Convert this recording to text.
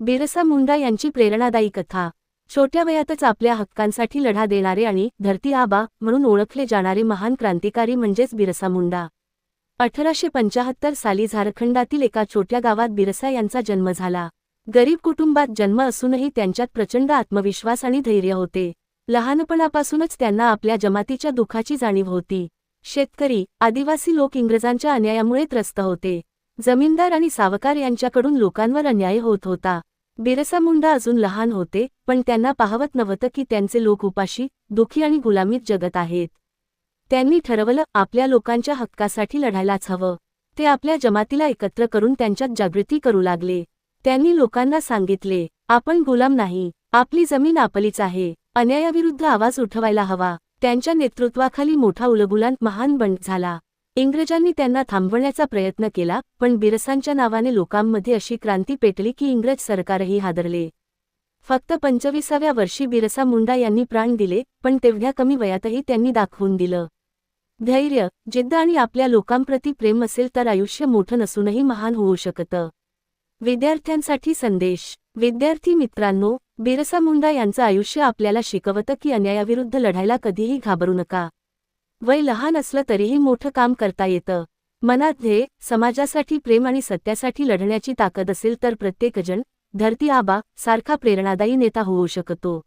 बिरसा मुंडा यांची प्रेरणादायी कथा। छोट्या वयातच आपल्या हक्कांसाठी लढा देणारे आणि धरती आबा म्हणून ओळखले जाणारे महान क्रांतिकारी म्हणजेच बिरसा मुंडा। 1875 साली झारखंडातील एका छोट्या गावात बिरसा यांचा जन्म झाला। गरीब कुटुंबात जन्म असूनही त्यांच्यात प्रचंड आत्मविश्वास आणि धैर्य होते। लहानपणापासूनच त्यांना आपल्या जमातीच्या दुःखाची जाणीव होती। शेतकरी, आदिवासी लोक इंग्रजांच्या अन्यायामुळे त्रस्त होते। जमीनदार आणि सावकार यांच्याकडून लोकांवर अन्याय होत होता। बिरसा मुंडा अजून लहान होते, पण त्यांना पाहवत नव्हतं की त्यांचे लोक उपाशी, दुःखी आणि गुलामीत जगत आहेत। त्यांनी ठरवलं, आपल्या लोकांच्या हक्कासाठी लढायलाच हवं। ते आपल्या जमातीला एकत्र करून त्यांच्यात जागृती करू लागले। त्यांनी लोकांना सांगितले, आपण गुलाम नाही, आपली जमीन आपलीच आहे, अन्यायाविरुद्ध आवाज उठवायला हवा। त्यांच्या नेतृत्वाखाली मोठा उलगुलान महान बंड झाला। इंग्रजांनी त्यांना थांबवण्याचा प्रयत्न केला, पण बिरसांच्या नावाने लोकांमध्ये अशी क्रांती पेटली की इंग्रज सरकारही हादरले। फक्त 25व्या वर्षी बिरसा मुंडा यांनी प्राण दिले, पण तेवढ्या कमी वयातही त्यांनी दाखवून दिलं, धैर्य, जिद्द आणि आपल्या लोकांप्रती प्रेम असेल तर आयुष्य मोठं नसूनही महान होऊ शकतं। विद्यार्थ्यांसाठी संदेश। विद्यार्थी मित्रांनो, बिरसा मुंडा यांचं आयुष्य आपल्याला शिकवतं की अन्यायाविरुद्ध लढायला कधीही घाबरू नका। वय लहान असलं तरीही मोठं काम करता येतं। मनात ध्येय, समाजासाठी प्रेम आणि सत्यासाठी लढण्याची ताकद असेल तर प्रत्येकजण धरती आबा सारखा प्रेरणादायी नेता होऊ शकतो।